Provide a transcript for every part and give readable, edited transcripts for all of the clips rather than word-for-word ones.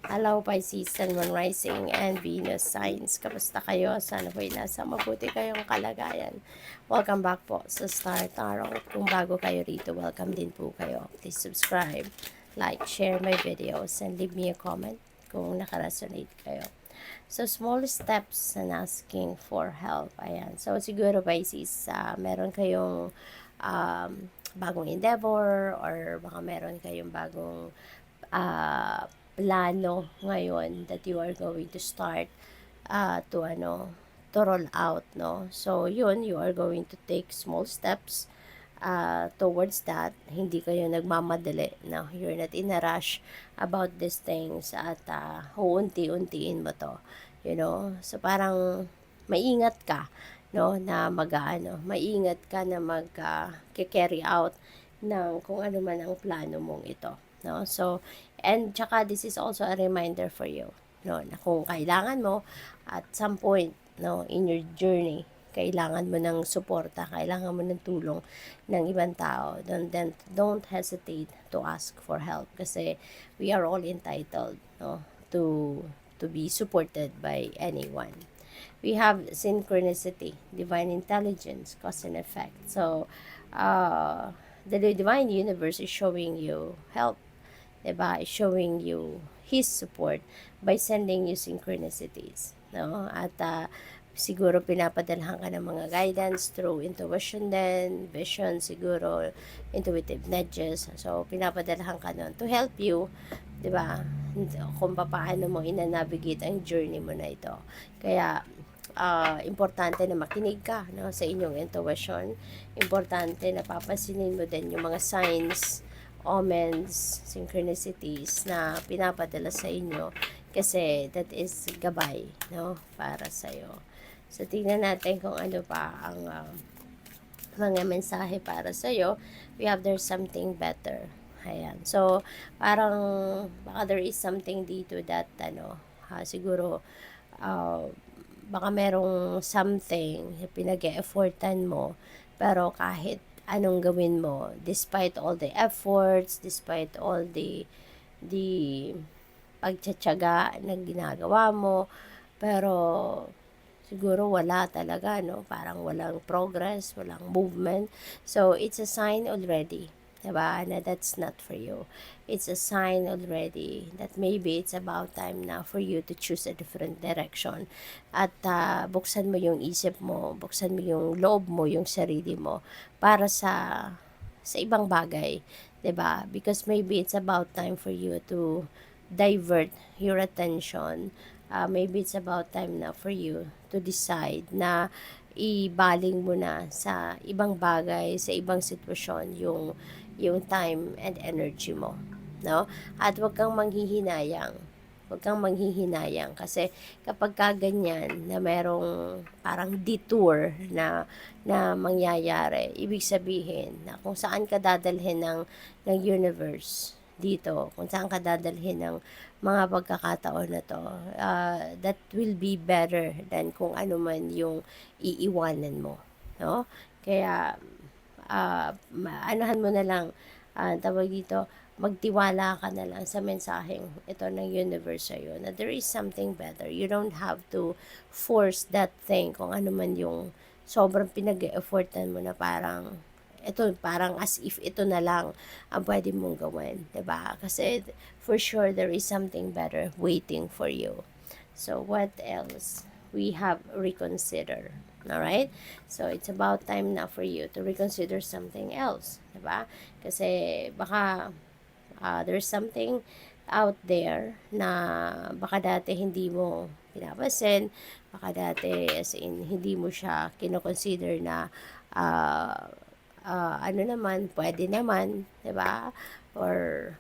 Hello Pisces, Sun, Moon, Rising, and Venus signs. Kamusta kayo? Sana po'y nasa mabuti kayong kalagayan. Welcome back po sa Star Tarot. At kung bago kayo rito, welcome din po kayo. Please subscribe, like, share my videos, and leave me a comment kung nakaresonate kayo. So, small steps and asking for help. Ayan. So, siguro Pisces, meron kayong bagong endeavor or baka meron kayong bagong plano ngayon that you are going to start to roll out, no? So, yun, you are going to take small steps towards that. Hindi kayo nagmamadali, no? You're not in a rush about these things at uunti-untiin mo to, you know? So, parang maingat ka, no? Na maingat ka na carry out ng kung ano man ang plano mong ito, no? So, and tsaka this is also a reminder for you, no, na kung kailangan mo at some point, no, in your journey, kailangan mo ng suporta, kailangan mo ng tulong ng ibang tao, don't hesitate to ask for help kasi we are all entitled, no, to be supported by anyone. We have synchronicity, divine intelligence, cause and effect. So, the divine universe is showing you help, diba? Is showing you His support by sending you synchronicities, no? At siguro pinapadalhan ka ng mga guidance through intuition din, vision siguro, intuitive nudges. So, pinapadalhan ka nun to help you, diba? Kung paano mo ina-navigate ang journey mo na ito. Kaya, importante na makinig ka, no, sa inyong intuition. Importante na papansinin mo din yung mga signs, omens, synchronicities na pinapadala sa inyo kasi that is gabay, no, para sa iyo. So, tingnan natin kung ano pa ang mga mensahe para sa iyo. We have there's something better. Ayan. So, parang baka there is something dito that siguro baka merong something pinag-e-effortan mo pero kahit anong gawin mo, despite all the efforts, despite all the pagtsatsaga na ginagawa mo, pero siguro wala talaga, no? Parang walang progress, walang movement. So, it's a sign already, diba, na that's not for you. It's a sign already that maybe it's about time now for you to choose a different direction. At buksan mo yung isip mo, buksan mo yung loob mo, yung sarili mo, para sa ibang bagay, 'di ba? Because maybe it's about time for you to divert your attention. Maybe it's about time na for you to decide na ibaling mo na sa ibang bagay, sa ibang sitwasyon yung time and energy mo, no? At wag kang manghihinayang. Huwag kang manghihinayang kasi kapag ganyan na merong parang detour na mangyayari, ibig sabihin na kung saan ka dadalhin ng universe dito, kung saan ka dadalhin ng mga pagkakataon na to, that will be better than kung ano man yung iiwanan mo, no? Kaya, anuhan mo na lang, tawag dito, magtiwala ka na lang sa mensaheng ito ng universe sa'yo na there is something better. You don't have to force that thing kung ano man yung sobrang pinag-e-effortan mo na parang as if ito na lang ang pwede mong gawin, 'di ba? Kasi for sure there is something better waiting for you. So what else? We have reconsider. Alright? So it's about time now for you to reconsider something else, 'di ba? Kasi baka there's something out there na baka dati hindi mo pinapansin, baka dati as in hindi mo siya kinoconsider na ano naman, pwede naman, 'di ba? Or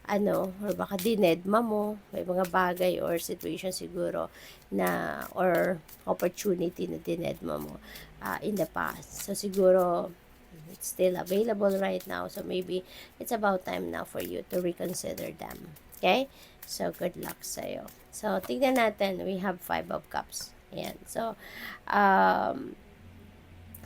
or baka dinedma mo, may mga bagay or situation siguro na or opportunity na dinedma mo in the past. So siguro it's still available right now. So maybe it's about time now for you to reconsider them. Okay? So good luck sa'yo. So tingnan natin, we have 5 of cups. Ayan. So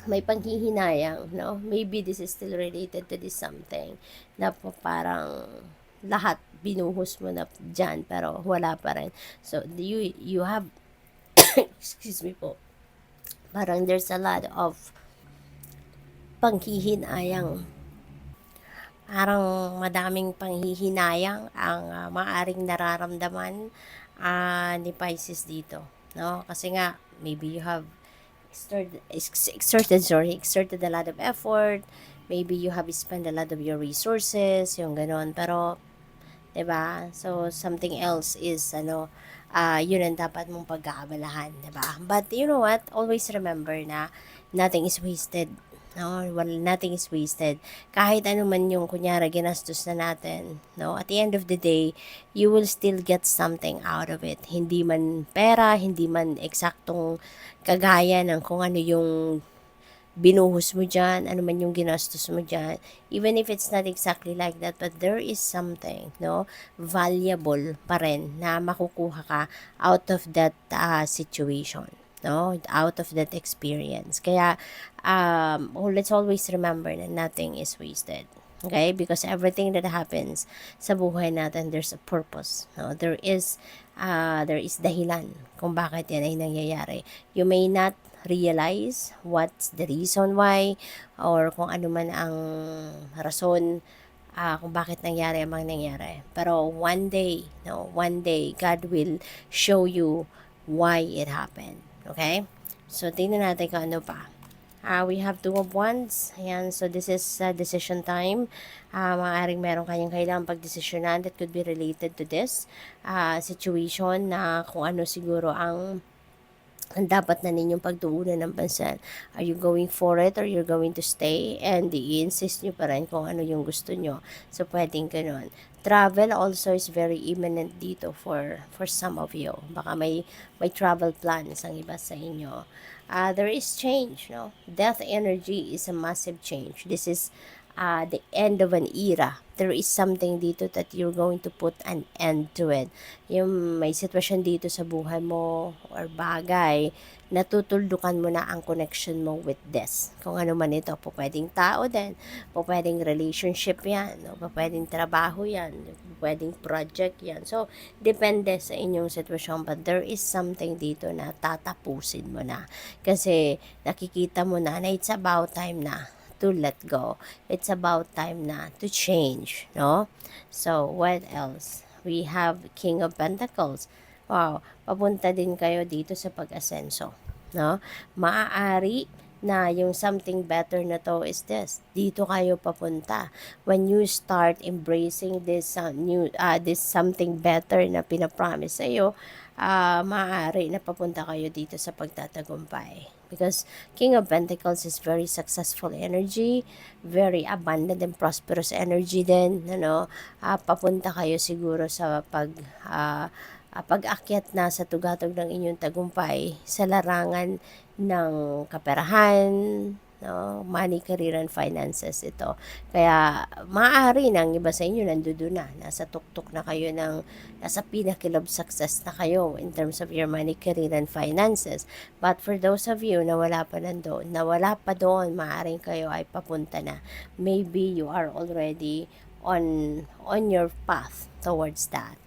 may panghihinayang, no? Maybe this is still related to this something na parang lahat binuhos mo na dyan, pero wala pa rin. So, you have, excuse me po, parang there's a lot of panghihinayang. Parang madaming panghihinayang ang maaring nararamdaman ni Pisces dito. No? Kasi nga, maybe you have exerted a lot of effort. Maybe you have spent a lot of your resources, yung ganon. Pero, 'di ba? So something else is yun ang dapat mong pagkaabalahan, 'di ba? But you know what? Always remember na nothing is wasted. No, well, nothing is wasted. Kahit ano man yung kunyara ginastos na natin, no? At the end of the day, you will still get something out of it. Hindi man pera, hindi man eksaktong kagaya ng kung ano yung binuhos mo dyan, ano man yung ginastos mo dyan, even if it's not exactly like that, but there is something, no, valuable pa rin na makukuha ka out of that situation, no, out of that experience. Kaya, let's always remember that nothing is wasted. Okay? Because everything that happens sa buhay natin, there's a purpose. No? There is dahilan kung bakit yan ay nangyayari. You may not realize what's the reason why or kung ano man ang rason kung bakit nangyari ang mga nangyari. Pero one day, no, one day, God will show you why it happened. Okay? So, tingnan natin kung ano pa. We have Two of Wands. Ayan, so this is decision time. Maaaring meron kayong kailangang pagdesisyonan that could be related to this situation na kung ano siguro ang dapat na ninyong pagtuunan ng pansin. Are you going for it or you're going to stay? And i-insist nyo pa rin kung ano yung gusto nyo. So, pwedeng ganun. Travel also is very imminent dito for some of you. Baka may travel plans ang iba sa inyo. There is change, no? Death energy is a massive change. This is the end of an era. There is something dito that you're going to put an end to it. Yung may sitwasyon dito sa buhay mo or bagay, natutuldukan mo na ang connection mo with this. Kung ano man ito, po pwedeng tao din, po pwedeng relationship yan, no? Po pwedeng trabaho yan, po pwedeng project yan. So, depende sa inyong sitwasyon, but there is something dito na tatapusin mo na. Kasi nakikita mo na it's about time na to let go. It's about time na to change, no? So, what else? We have King of Pentacles. Wow, papunta din kayo dito sa pag-asenso, no? Maaari na yung something better na to is this. Dito kayo papunta. When you start embracing this this something better na pinapromise sa iyo, maaari na papunta kayo dito sa pagtatagumpay. Because King of Pentacles is very successful energy, very abundant and prosperous energy din, ano. Papunta kayo siguro sa pag-akyat na sa tugatog ng inyong tagumpay sa larangan ng kaperahan, no, money, career, and finances ito. Kaya maaari ng iba sa inyo nandoon na, nasa tuktok na kayo nasa pinnacle of success na kayo in terms of your money, career, and finances. But for those of you na wala pa nandoon, na wala pa doon, maaaring kayo ay papunta na. Maybe you are already on your path towards that.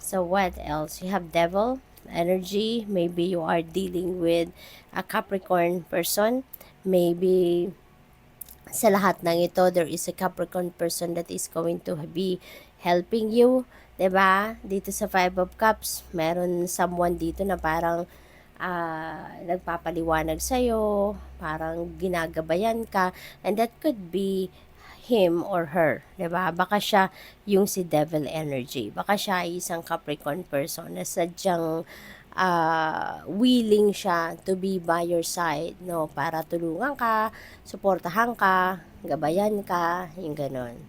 So what else? You have Devil energy. Maybe you are dealing with a Capricorn person. Maybe sa lahat ng ito, there is a Capricorn person that is going to be helping you. 'Di ba? Dito sa Five of Cups, meron someone dito na parang nagpapaliwanag sa'yo, parang ginagabayan ka, and that could be him or her, 'di ba? Baka siya yung si Devil energy. Baka siya ay isang Capricorn person na sadyang willing siya to be by your side, no? Para tulungan ka, suportahan ka, gabayan ka, yung ganon.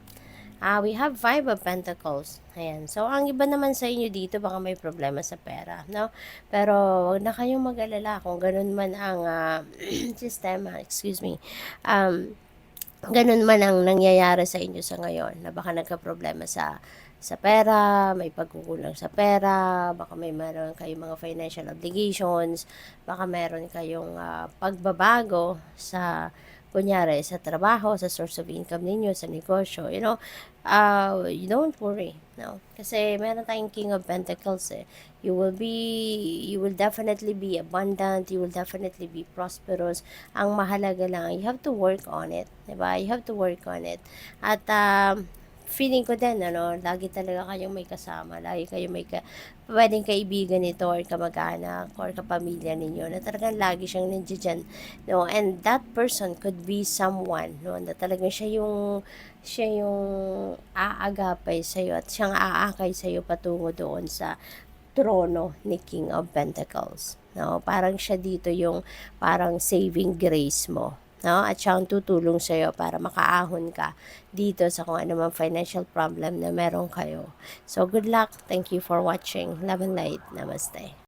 We have Five of Pentacles. Ayan. So, ang iba naman sa inyo dito, baka may problema sa pera, no? Pero, wag na kayong mag-alala kung ganun man ang sistema, excuse me, ganun man ang nangyayari sa inyo sa ngayon, na baka nagka-problema sa pera, may pagkukulang sa pera, baka may meron kayong mga financial obligations, baka meron kayong pagbabago sa, kunyari, sa trabaho, sa source of income ninyo, sa negosyo, you don't worry, no? Kasi meron tayong King of Pentacles eh. You will definitely be abundant, you will definitely be prosperous. Ang mahalaga lang, you have to work on it, diba? You have to work on it. At, feeling ko din, ano, lagi talaga kayong may kasama, lagi kayong may pwedeng kaibigan nito or kamag-anak or kapamilya ninyo na talagang lagi siyang nandiyan dyan, no? And that person could be someone, no, na talagang siya yung aagapay sa'yo at siyang aakay sa'yo patungo doon sa trono ni King of Pentacles. No? Parang siya dito yung parang saving grace mo. No? At siya ang tutulong sa'yo para makaahon ka dito sa kung ano mang financial problem na meron kayo. So, good luck. Thank you for watching. Love and light. Namaste.